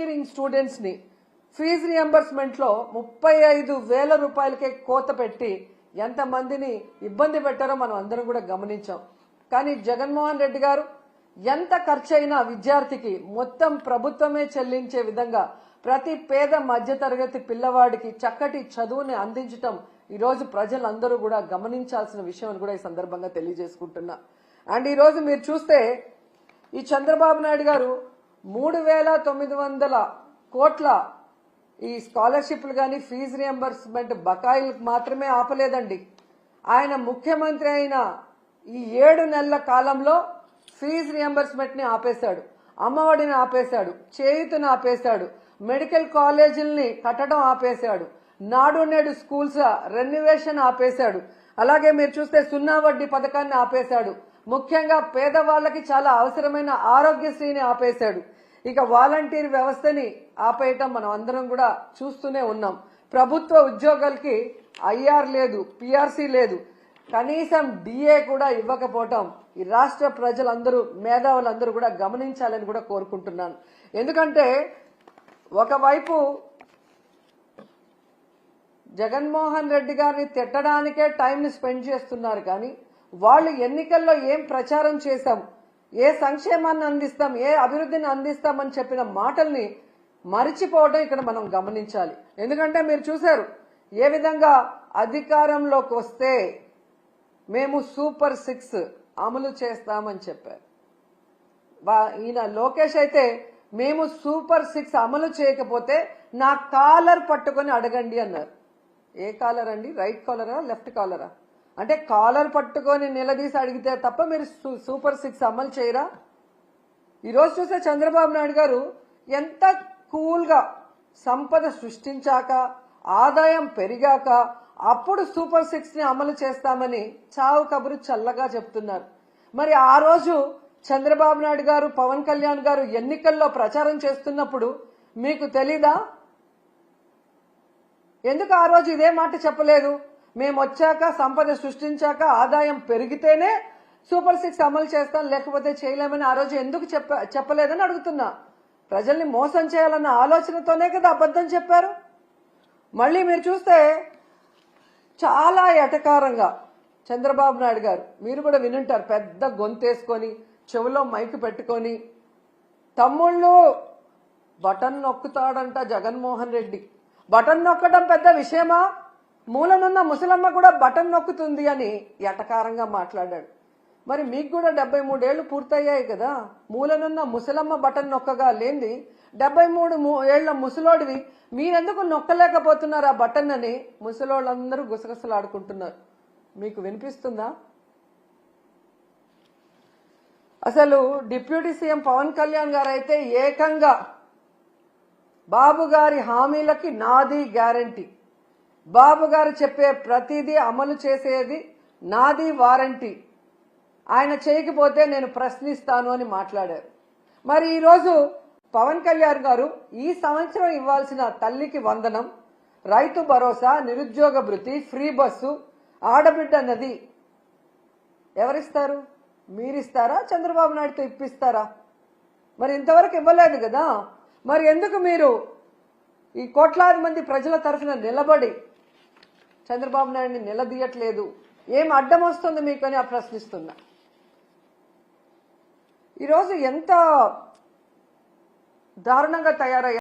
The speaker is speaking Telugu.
ఇంజనీరింగ్ స్టూడెంట్స్ ని ఫీజు రియంబర్స్మెంట్ లో 35,000 రూపాయలకే కోత పెట్టి ఎంతమందిని ఇబ్బంది పెట్టారో మనం అందరం కూడా గమనించాం. కానీ జగన్మోహన్ రెడ్డి గారు ఎంత ఖర్చైనా విద్యార్థికి మొత్తం ప్రభుత్వమే చెల్లించే విధంగా ప్రతి పేద మధ్యతరగతి పిల్లవాడికి చక్కటి చదువుని అందించటం ఈరోజు ప్రజలందరూ కూడా గమనించాల్సిన విషయం అని కూడా ఈ సందర్భంగా తెలియజేసుకుంటున్నా. అండ్ ఈరోజు మీరు చూస్తే ఈ చంద్రబాబు నాయుడు గారు 3,900 కోట్ల ఈ స్కాలర్షిప్లు కానీ ఫీజు రియంబర్స్మెంట్ బకాయిలకు మాత్రమే ఆపలేదండి. ఆయన ముఖ్యమంత్రి అయిన ఈ 7 నెలల కాలంలో ఫీజు రియంబర్స్మెంట్ ని ఆపేశాడు, అమ్మఒడిని ఆపేశాడు, చేయూతను ఆపేశాడు, మెడికల్ కాలేజీల్ని కట్టడం ఆపేశాడు, నాడు నేడు స్కూల్స్ రెన్యువేషన్ ఆపేశాడు. అలాగే మీరు చూస్తే 0 వడ్డీ పథకాన్ని ఆపేశాడు. ముఖ్యంగా పేదవాళ్లకి చాలా అవసరమైన ఆరోగ్యశ్రీని ఆపేశాడు. ఇక వాలంటీర్ వ్యవస్థని ఆపేయటం మనం అందరం కూడా చూస్తూనే ఉన్నాం. ప్రభుత్వ ఉద్యోగులకి ఐఆర్ లేదు, పిఆర్సీ లేదు, కనీసం డిఏ కూడా ఇవ్వకపోవటం ఈ రాష్ట్ర ప్రజలందరూ మేధావులందరూ కూడా గమనించాలని కూడా కోరుకుంటున్నాను. ఎందుకంటే ఒకవైపు జగన్మోహన్ రెడ్డి గారిని తిట్టడానికే టైంని స్పెండ్ చేస్తున్నారు, కానీ వాళ్ళు ఎన్నికల్లో ఏం ప్రచారం చేశాం, ఏ సంక్షేమాన్ని అందిస్తాం, ఏ అభివృద్ధిని అందిస్తామని చెప్పిన మాటల్ని మరిచిపోవడం ఇక్కడ మనం గమనించాలి. ఎందుకంటే మీరు చూశారు ఏ విధంగా అధికారంలోకి వస్తే మేము సూపర్ 6 అమలు చేస్తామని చెప్పారు. ఈయన లోకేష్ అయితే మేము సూపర్ 6 అమలు చేయకపోతే నా కాలర్ పట్టుకొని అడగండి అన్నారు. ఏ కాలర్ అండి? రైట్ కాలరా, లెఫ్ట్ కాలరా? అంటే కాలర్ పట్టుకొని నిలదీసి అడిగితే తప్ప మీరు సూపర్ 6 అమలు చేయరా? ఈరోజు చూస్తే చంద్రబాబు నాయుడు గారు ఎంత కూల్గా సంపద సృష్టించాక ఆదాయం పెరిగాక అప్పుడు సూపర్ 6 ని అమలు చేస్తామని చావు కబురు చల్లగా చెప్తున్నారు. మరి ఆ రోజు చంద్రబాబు నాయుడు గారు, పవన్ కళ్యాణ్ గారు ఎన్నికల్లో ప్రచారం చేస్తున్నప్పుడు మీకు తెలీదా? ఎందుకు ఆ రోజు ఇదే మాట చెప్పలేదు? మేము వచ్చాక సంపద సృష్టించాక ఆదాయం పెరిగితేనే సూపర్ 6 అమలు చేస్తాం, లేకపోతే చేయలేమని ఆ రోజు ఎందుకు చెప్పలేదని అడుగుతున్నా. ప్రజల్ని మోసం చేయాలన్న ఆలోచనతోనే కదా అబద్ధం చెప్పారు. మళ్ళీ మీరు చూస్తే చాలా ఎటకారంగా చంద్రబాబు నాయుడు గారు, మీరు కూడా వినుంటారు, పెద్ద గొంతేసుకొని చెవిలో మైక్ పెట్టుకొని తమ్ముళ్ళు బటన్ నొక్కుతాడంట జగన్మోహన్ రెడ్డి. బటన్ నొక్కడం పెద్ద విషయమా? మూలనున్న ముసలమ్మ కూడా బటన్ నొక్కుతుంది అని ఎటకారంగా మాట్లాడాడు. మరి మీకు కూడా 73 ఏళ్లు పూర్తయ్యాయి కదా, మూలనున్న ముసలమ్మ బటన్ నొక్కగా లేంది 73 ఏళ్ల ముసలోడివి మీరెందుకు నొక్కలేకపోతున్నారు ఆ బటన్ అని ముసలోళ్ళందరూ గుసగుసలాడుకుంటున్నారు. మీకు వినిపిస్తుందా? అసలు డిప్యూటీ సీఎం పవన్ కళ్యాణ్ గారు అయితే ఏకంగా బాబు గారి హామీలకి నాది గ్యారంటీ, బాబు గారు చెప్పే ప్రతిదీ అమలు చేసేది నాది వారంటీ, ఆయన చేయకపోతే నేను ప్రశ్నిస్తాను అని మాట్లాడారు. మరి ఈరోజు పవన్ కళ్యాణ్ గారు ఈ సంవత్సరం ఇవ్వాల్సిన తల్లికి వందనం, రైతు భరోసా, నిరుద్యోగ భృతి, ఫ్రీ బస్సు, ఆడబిడ్డ నది ఎవరిస్తారు? మీరిస్తారా? చంద్రబాబు నాయుడుతో ఇప్పిస్తారా? మరి ఇంతవరకు ఇవ్వలేదు కదా. మరి ఎందుకు మీరు ఈ కోట్లాది మంది ప్రజల తరఫున నిలబడి చంద్రబాబు నాయుడిని నిలదీయట్లేదు? ఏం అడ్డం వస్తుంది మీకు అని ప్రశ్నిస్తున్నా. ఈరోజు ఎంత దారుణంగా తయారయ్యారు.